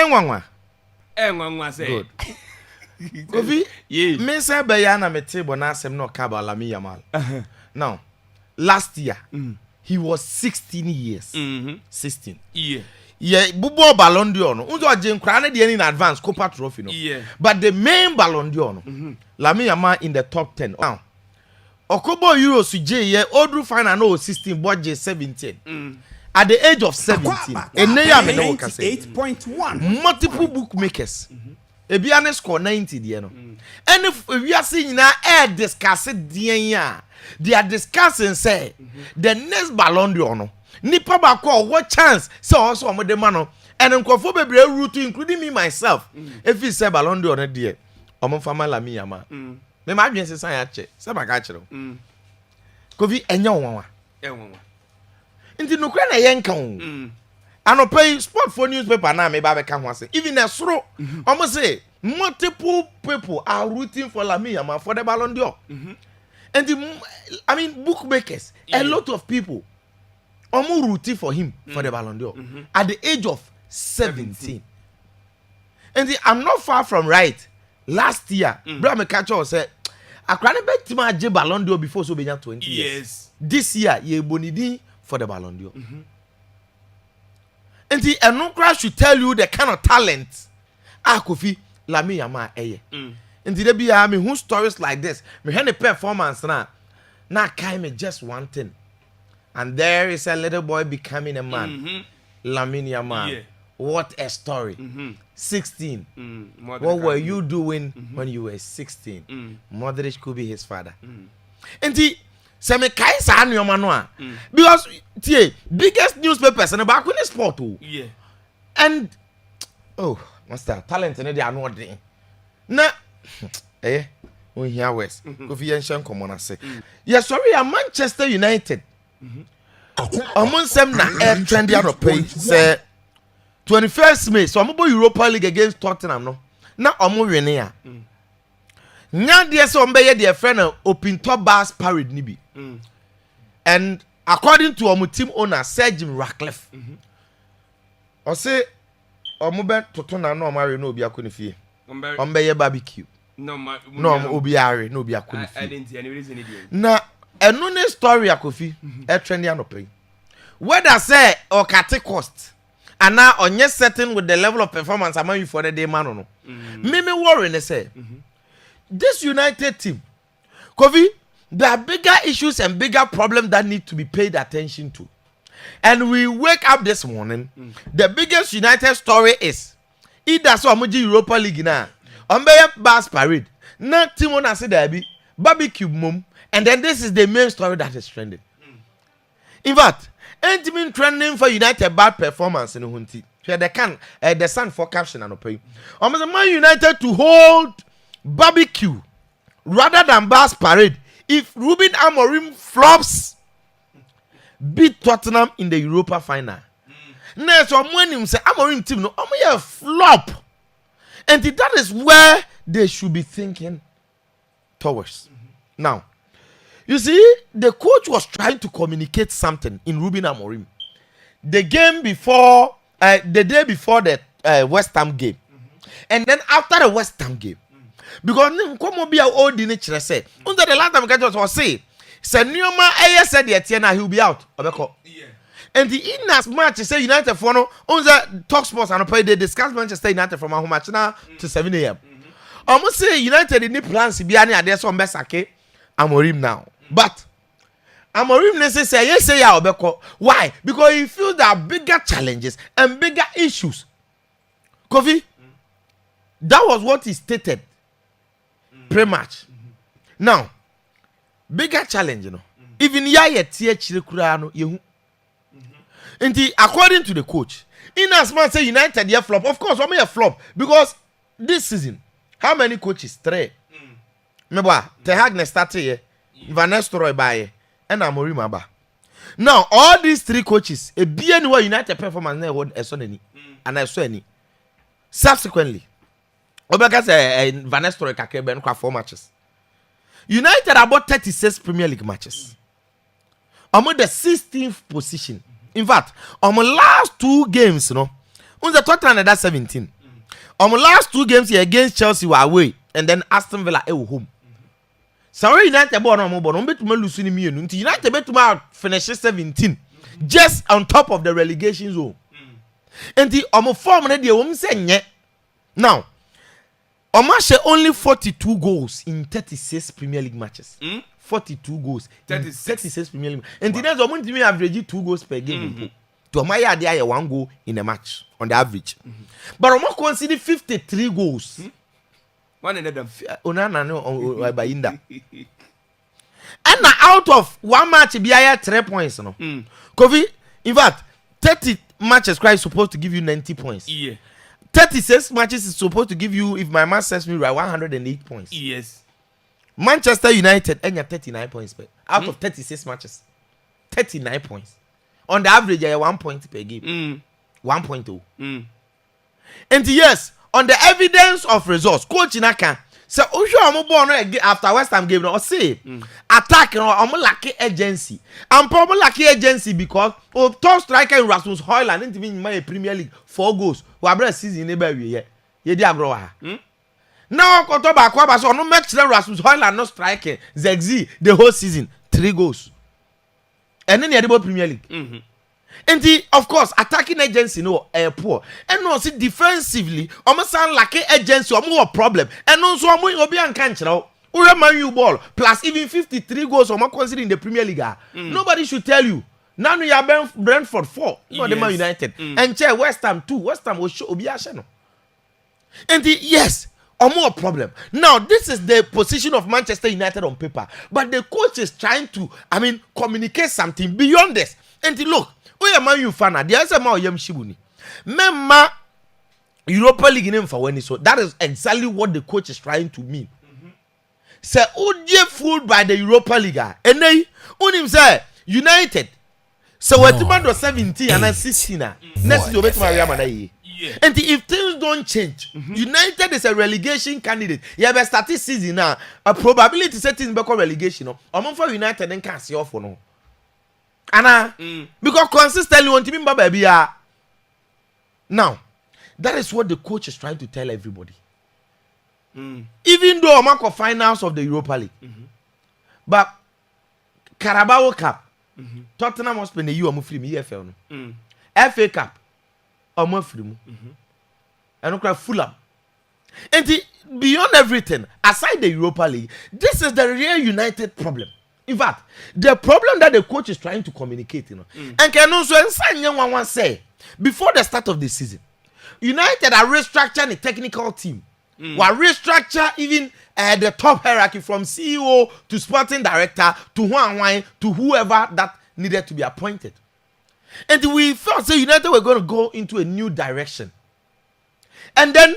nwanwa say good Kofi me say be ya na me table na asem no ka ba Lamine Yamal now last year he was 16 years 16 yeah bubo Ballon d'Or no unzo agye nkra na de in advance Copa trophy no but the main Ballon d'Or no Lamine Yamal in the top 10 now Okobo Euros je ye odru final no 16 budget 17 at the age of 17 eneya me no ka say 8.1 multiple bookmakers Ebiane score 90 there no and if we are seeing now air discuss there they are discussing say the next Ballon d'Or no nipa ba call what chance say also am the man no and nkofo bebre route including me myself if he say Ballon d'Or no there omo fama Lamine Yamal me ma dwen se san ya che se ba ka kire Kofi enya wonwa nti no kra na yenka o Anopay sport for newspaper na me ba be ka ho ase even esoro almost say multiple people are rooting for Lamine Yamal for the Ballon d'Or and I mean bookmakers a lot of people almost rooting for him for the Ballon d'Or at the age of 17 and I'm not far from right last year bro me catch us say akra ne betima age Ballon d'Or before so be 20 years this year ye bonidi for the Ballon d'Or and the Enukra should tell you the kind of talent Kofi Lamine Yamal eye. And the be me who stories like this. Me hear the performance na kind me just one thing. And there is a little boy becoming a man. Lamine Yamal. Yeah. What a story. 16. What were you doing when you were 16? Modric could be his father. And the se me kai sa anoma no a because tie biggest newspapers in back in sport o and oh master talent ne dey anodin na on here west Kofi Yanshan komo na say yes sorry Manchester United amon sem na air trend ya no pay say 21st May so ambo Europa League against Tottenham no na omo wene a nya de so ombe ye de friend open top bars parade ni bi and according to our team owner Sir Jim Ratcliffe o say omo toto na no mari no obi akoni fie ombe ye barbecue no obi are no obi akoni fie na enu ne story akofi e trend ya no pay whether say or cut cost and now onye certain with the level of performance among you for the day man no me worry ne say this United team, Kofi, there are bigger issues and bigger problems that need to be paid attention to. And we wake up this morning, the biggest United story is either so amuji Europa League na, ombeye bus parade, na team on ase derby, barbecue mum, and then this is the main story that is trending. In fact, ain't been trending for United bad performance in Hunti. The sun for caption and pay. Almost Man United to hold barbecue rather than bus parade if Ruben Amorim flops beat Tottenham in the Europa final. Next when him say Amorim team no omo flop. And that is where they should be thinking towards. Now, you see, the coach was trying to communicate something in Ruben Amorim. The game before the day before the West Ham game. And then after the West Ham game. Because nkomo bia old in nature say under the last time catch was say Nyoma eye said the Etienne he will be out obeko and the in as much say United for no on the talk sports and pay they discuss Manchester United from how much now to 7 a.m. Almost say United in plans bia na there some besake Amorim now but Amorim necessary yes say ya obeko why because he feels there are bigger challenges and bigger issues Kofi that was what he stated pre-match. Now, bigger challenge, you know. Even ya tie chire kura no yehu. Nti according to the coach, in as much say United ye flop, of course, we flop because this season, how many coaches? 3. Remember, Ten Hag started here, Van Nistelrooy by and Amorim aba. Now, all these 3 coaches, a bien where United performance na hold esoneni and I saw any. Subsequently, Obekas Van Nistelrooy kakebe no 4 matches. United about 36 Premier League matches. I'm the 16th position. In fact, on my last 2 games, you know, On the Tottenham that 17. Last 2 games here against Chelsea were away and then Aston Villa home. Sorry, United born on mobile. Bet to lose in the United bet to finish 17 just on top of the relegation zone. And the form the woman say now. Omashe only 42 goals in 36 Premier League matches. 42 goals. 36 Premier League. And today the team average 2 goals per game. To Omaya there 1 goal in a match on the average. But Omo consider 53 goals. One of them. Onana no Bayinda. And now out of 1 match be 3 points no. Kofi, in fact, 30 matches is supposed to give you 90 points. Yeah. 36 matches is supposed to give you, if my math says me right, 108 points. Yes. Manchester United and 39 points out of 36 matches. 39 points. On the average, you 1 point per game. 1.0. And yes, on the evidence of results, coach Inaka, so after West Ham game, no say attack no lucky agency. I'm probably lucky agency because top striker Rasmus Højlund didn't even my Premier League 4 goals. Wabra season neighbor ye di agro ha. Now ko to ba kwa ba so no match Rasmus Højlund no striking Zegzi the whole season 3 goals. And then the Premier League. And the, of course, attacking agency no poor. And no see defensively, almost sound like agency or more problem. And also obi an canchero. Ure Man U ball plus even 53 goals or more considering the Premier League. Nobody should tell you. Now you are Brentford 4, not the Man United. And chair West Ham 2. West Ham will show obi no. And the yes, or more problem. Now this is the position of Manchester United on paper, but the coach is trying to, communicate something beyond this. And the look. We are Man U fan. The answer ma oyem shibuni. Memma Europa League name for when so that is exactly what the coach is trying to mean. Say Udje fooled by the Europa League. And they unim say United. So what about 17 and 16 next to bet Maria Manaye. And if things don't change, United is a relegation candidate. You have a starting season now. A probability setting back relegation. Or for United and can't see off for no. Anna, because consistently want to be baby. Now, that is what the coach is trying to tell everybody. Even though Omako finals of the Europa League, but Carabao Cup, Tottenham must spend a year of free EFL. FA Cup, or free. And okay, Fulham. And beyond everything, aside the Europa League, this is the real United problem. In fact, the problem that the coach is trying to communicate, and can also say before the start of the season, United are restructuring the technical team. While restructure even the top hierarchy from CEO to sporting director to Juan Wine to whoever that needed to be appointed. And we thought United were going to go into a new direction. And then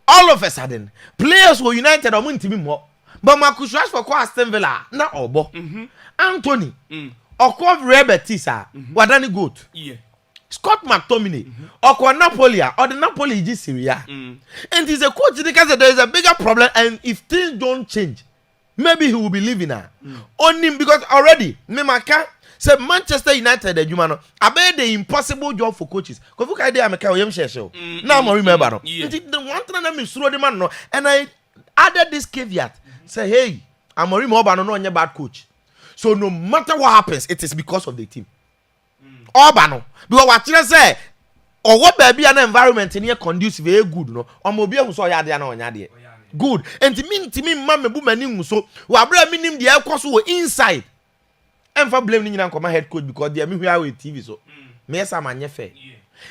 all of a sudden, players were United or more. But Marcus Rashford for Aston Villa na obo. Anthony okwa Rebetisa wadani good. Yeah. Scott McTominay okwa Napoli or the Napoli is Syria. And he's a coach because there is a bigger problem and if things don't change maybe he will be leaving her. Only because already Memaka said Manchester United the Jumano abe the impossible job for coaches. Cuz look idea America oyem share. Now I remember no. The one thing that me sure the man no and I added this caveat. Say, hey, Amorim Obano no bad coach. So no matter what happens, it is because of the team. Obano. Because what you say, or what baby an environment in here conducive very good, no? Or mobile who saw yadi no yadi. Good. And to me, mamma booming so wabra minim the air course inside. And for blaming my head coach because they are me with TV so. Me some fair.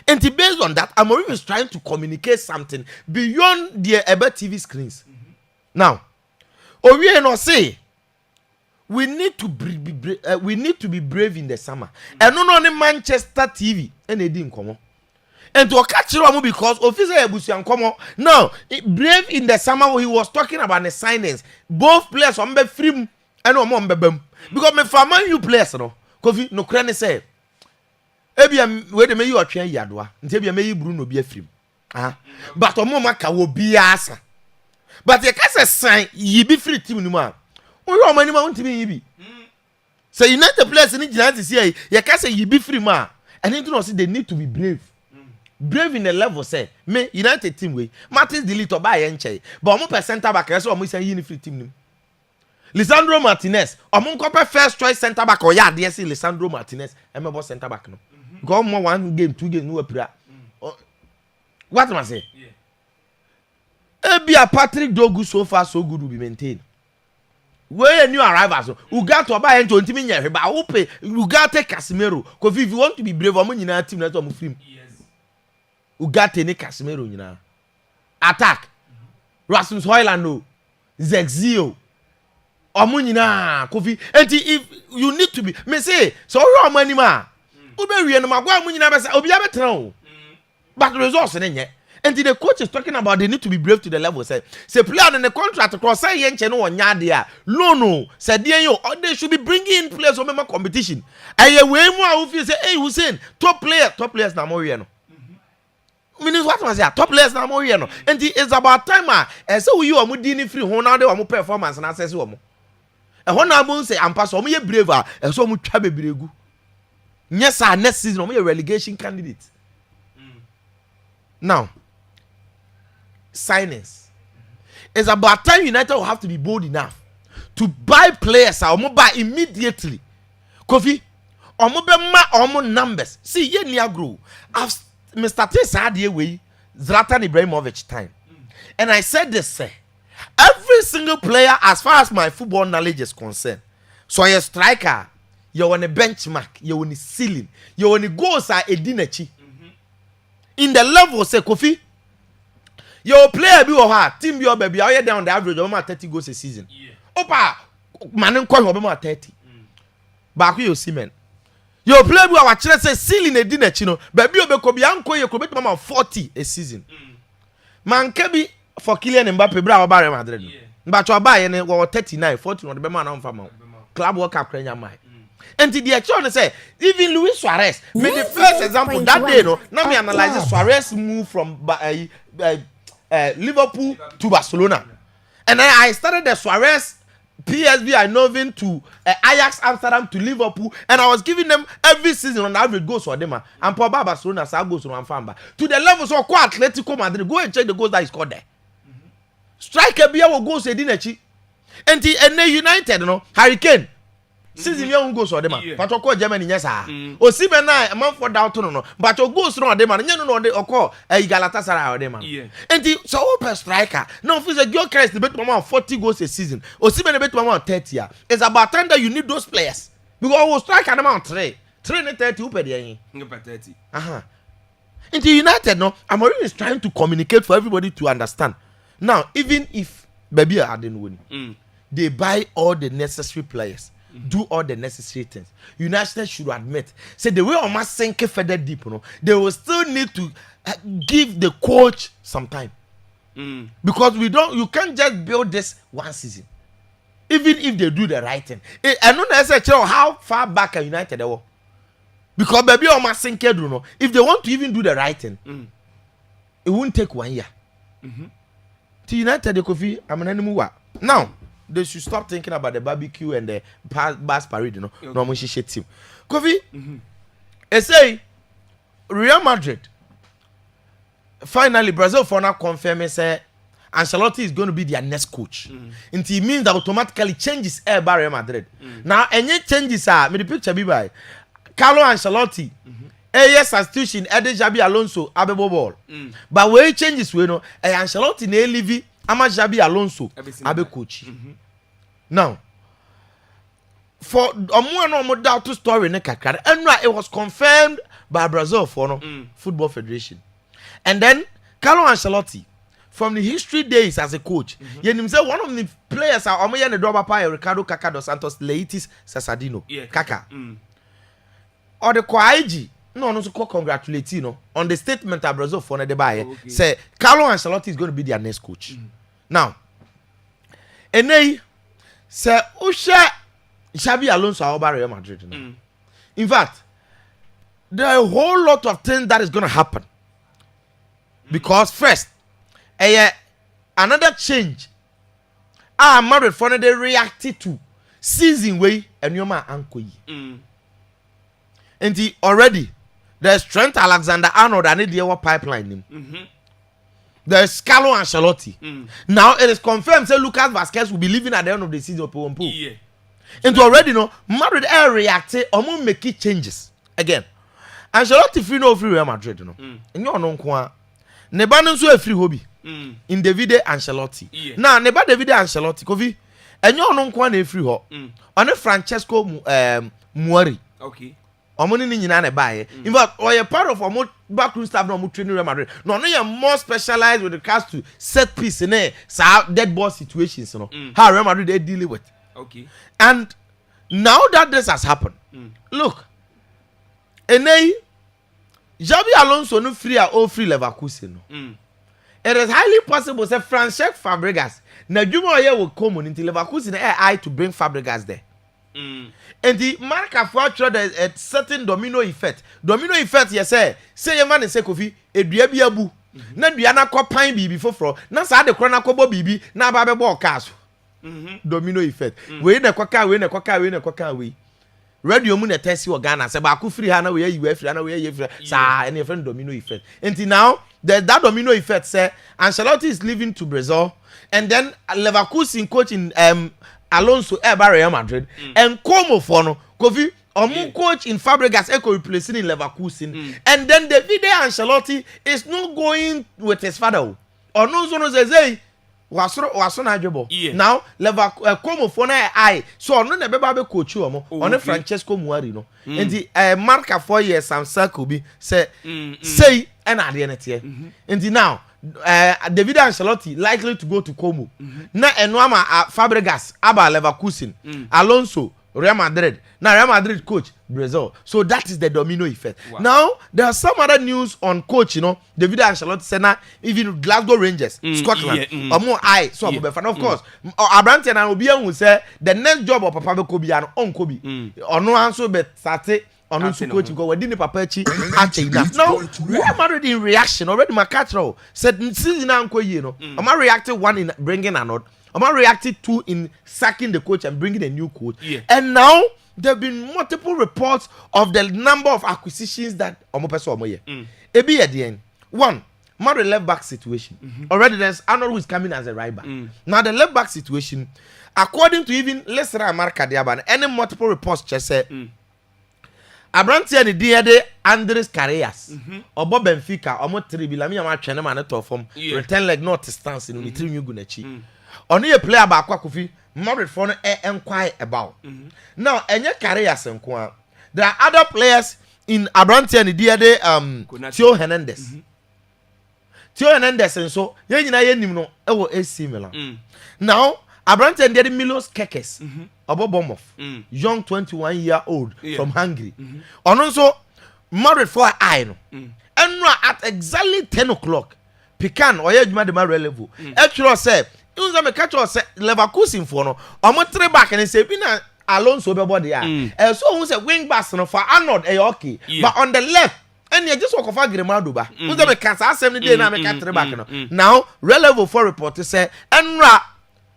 And based on that, Amorim is trying to communicate something beyond the ever TV screens. Now, we no say we need to be brave in the summer. And no only Manchester TV and they didn't come on. And to catch you because officer Ebusian come on. Now, brave in the summer he was talking about the signings. Both players on be free and no more bem. Because me for Man U players no. Kofi no crane say. Ebia we de me you atwen yadwa. Nti ebia me yi Bruno be free. But omo maka wo biasa. But you can't say you be free team no man. We are money man to be be. So United players in United say you can't say you be free man. And you know say they need to be brave. brave in the level say me United team way Martins delete or buy enche but omo per center back so omo say yin free team nim Lisandro Martinez omo nkope first choice center back or ya dey say Lisandro Martinez emebo center back no go omo 1 game 2 game no apira what am I say Ebia Patrick Dogu so far so good will be maintained. Where new arrivals, who got to buy into Intiminia, but open, you got take Casemiro. Because if you want to be brave, I'm in a team that's on film. Yes. Who got any Casemiro, you know? Attack. Rasmus Højlund, Zexio. Omunina, Kofi. And if you need to be, me say, so wrong money, ma. Ube no magwa munina besa, obi abetra. But the results in it. And the coach is talking about they need to be brave to the level. Say player in the contract across say yenche no nya dia. No. Said they should be bringing in players for member competition. Aye we mu a feel say hey Hussein top players na more here no. Meaning what was that? Top players na more here no. And it's about time so you omo di free ho now they omo performance na assess omo. E ho na mo say ampa so omo ye brave so omo twa bebregu. Yes next season omo ye relegation candidate. Now signings. It's about time United will have to be bold enough to buy players or buy immediately. Kofi, or more numbers. See, ye near grow. I've Mr. Tessa way Zlatan Ibrahimovic time. And I said this, say, every single player, as far as my football knowledge is concerned, so you're a striker, you're on a benchmark, you're on a ceiling, you're on a goals are a dinachi. In the level, say Kofi. Your player be or team be or baby, are you down the average of 30 goals a season? Yeah. Opa, man, call over 30. Back you see, man. Your player be our children say ceiling a dinner, chino, baby, you be uncle, you could be 40 a season. Man, can be for Kylian Mbappe, bravo, R.Madrid. But you buy and 39, 40 on the man on farm. Club work up, Yamal. And the actual say, even Luis Suarez made the first example that day, no, now me analyze Suarez move from Liverpool to Barcelona. And then I started the Suarez PSV I know him to Ajax Amsterdam to Liverpool, and I was giving them every season on average goals for them. And for Barcelona, so goes on Famba to the level so quite Atletico Madrid. Go and check the goals that he scored there. Striker Bia will go say Dinachi. And the United, you know, Hurricane. Season young goes for them. But you call Germany, yes, O Simen a month for doubt no. But you go through them and you know they call Galatasaray or them. And the so open striker. No, if a girl carries the bet mama 40 goals a season. O Simen a bet mama 30. It's about time that you need those players. Because we strike an amount 3 and 30 upe there. 30. In the United, no, I'm already trying to communicate for everybody to understand. Now, even if baby I didn't win, they buy all the necessary players. Do all the necessary things. United should admit, say the way Oma sink further deep, they will still need to give the coach some time. Because you can't just build this one season. Even if they do the right thing. I don't necessarily how far back are United they were. Because baby Oma sink if they want to even do the right thing, it won't take 1 year. To United they could I'm an enemy. Now they should stop thinking about the barbecue and the bus parade, no more shit team. Kofi, I say Real Madrid. Finally, Brazil for now confirming say Ancelotti is going to be their next coach. And it means that automatically changes by Real Madrid. Now, any changes are me the picture be by Carlo Ancelotti. Yes, substitution Ede Xabi Alonso abebo ball. But where changes we know Ancelotti ne leave Ama Xabi Alonso abe coach. Now, for a doubt to story ne kakra, and it was confirmed by Brazil for Football Federation. And then Carlo Ancelotti, from the history days as a coach, say one of the players are Omoya ne Droba Pa Ricardo Kaká dos Santos Leitis Sasadino Kaká. Or the Kwaiji no so congratulate on the statement that Brazil for the buy say Carlo Ancelotti is going to be their next coach. Now, and say Usha Xabi Alonso over Real Madrid. In fact, there are a whole lot of things that is going to happen. Because first, another change. R.Madrid for they reacted to season way and your man uncle. And already there's Trent Alexander-Arnold and the pipeline. There's Carlo Ancelotti. Now it is confirmed say Lucas Vazquez will be leaving at the end of the season. Yeah. And already Madrid reacted or make changes again. Ancelotti free no free Real Madrid no. And you know kwa. Neba no so free hobby. In Davide Ancelotti. Yeah. Now neba Davide Ancelotti kofi. And you know kwa na free ho. On Francesco Muari. Okay. Omoni ni nyina na bae. In fact, or a part of omo backroom staff no omo training Real Madrid. No you more specialized with regards to set piece in dead ball situations no. How Real Madrid they deal with. Okay. And now that this has happened, look, Enei Xabi Alonso no free or free Leverkusen. It is highly possible say Francesc Fabregas na Juma here will come into Leverkusen AI to bring Fabregas there. And the marker for a certain domino effect. Domino effect, yes, say a man is a coffee, a diabu. Na diana ko pine bibi foforo. Na sa de krona ko bo bibi na ba be ball castle. Domino effect. We na kwaka we. Radio mu na test you Ghana say ba ku free ha na we yi free na we yi free. Sa any friend domino effect. Until now, that domino effect say Ancelotti is leaving to Brazil and then Leverkusen coach in Alonso Real Madrid and Como for no Kofi coach in Fabregas echo replacing in Leverkusen and then Davide Ancelotti is not going with his father or no so no say waso na adwebo now Como for na so no na beba be coach o on Francesco Muari no and the marker 4 years Sam Sako bi say and at the end and now David Ancelotti likely to go to Como. Na Enuama Fabregas, Aba Leverkusen, Alonso, Real Madrid. Now Real Madrid coach Brazil. So that is the domino effect. Wow. Now there's some other news on coach, David Ancelotti said now even Glasgow Rangers, Scotland, or more so of course. Abrante and Obian will say the next job of Papa Kobe and on Kobe. Or no answer but Sate. On coaching go within the papachi enough. Now Real Madrid in reaction already Macatro said season am reacted one in bringing another. Am reacted two in sacking the coach and bringing a new coach. And now there have been multiple reports of the number of acquisitions that Ebi at the end. One, Madrid left back situation. Already there's Arnold who is coming as a right back. Now the left back situation, according to even Lesser Marca Diaban, any multiple reports just said Abrante and the Andres Carreras or Bob Benfica or Motri Lamine Yamal Channel man to form return like not stance in the 3 new gunachi. Only a player about Kwakufi, Madrid for enquire about. Now, Enya Carreras and Kwa. There are other players in Abrante and the Theo Hernandez. Theo Hernandez and so no AC Milan. Now Abrante and the Milos Kekes. Bournemouth, young 21-year-old from Hungary. And also, married for I and at exactly 10 o'clock, Pecan or Yamal level. Actually, said, it was a catch or Leverkusen for no. I'm a three back and say, Pina Alonso body. And so who's a wing back for Arnold Aoki, but on the left. And you just walk off Grimado ba. Who's a cancer 70 days and I can't back now. Level 4 reporters say, and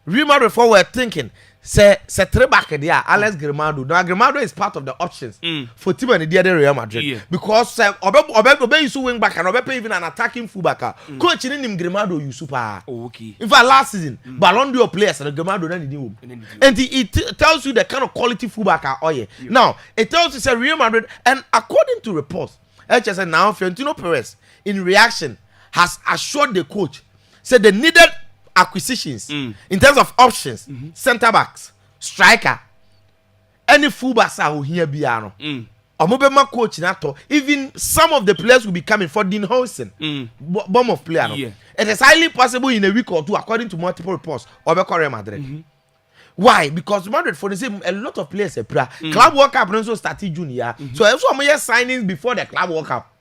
Real Madrid forward thinking. Say three back there, Alex Grimado. Now Grimado is part of the options for team and the Real Madrid because Obe you wing back and Obe even an attacking fullback. Coach in him Grimado you super. Okay. In fact, last season Ballon d'Or players and Grimado then him. And it tells you the kind of quality fullback are now it tells you say Real Madrid and according to reports, HSN now Fiorentino Perez in reaction has assured the coach said they needed acquisitions in terms of options, center backs, striker, any fullbacks are here biano. Omobema coach nato. Even some of the players will be coming for Dean Housen, bomb of player. It is highly possible in a week or two, according to multiple reports, Real Madrid. Why? Because Madrid for the same a lot of players Club World Cup also started junior. So also some signings before the Club World Cup.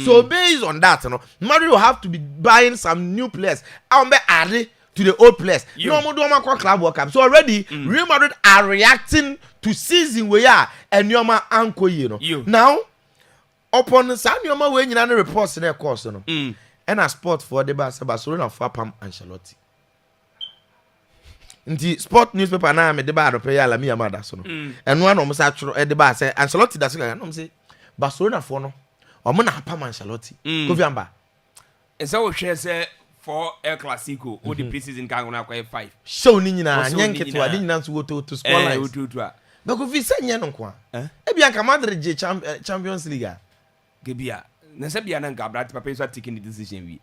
So based on that, Madrid will have to be buying some new players. I'll be added to the old players. No more do Club World Cup. So already Real Madrid are reacting to season where and Yoma Anko Now upon Sanyoma when you know reports in their course and a sport for the Barcelona for Pam Ancelotti. In the sport newspaper now me the bar pay Lamine Yamal and one almost actual at the bar say Ancelotti that's say Barcelona for no. ɔmo na hapa Ancelotti Kofi Amba ɛsɛ wo hwɛ sɛ for El Clasico o the preseason kan na akɔ 5 show ni nyina nyɛ nketewa de nyina nso to score lines wototo but Kofi sɛ nyɛ no nko a ebi anka Madrid gye Champions League a gebia na sɛ bia na nka Brad Papa so taking the decision wi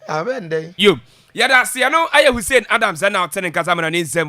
abɛndɛn yo yada sia no ayɛ Hussein Adams na ɔtene nkasa mana ne nsɛm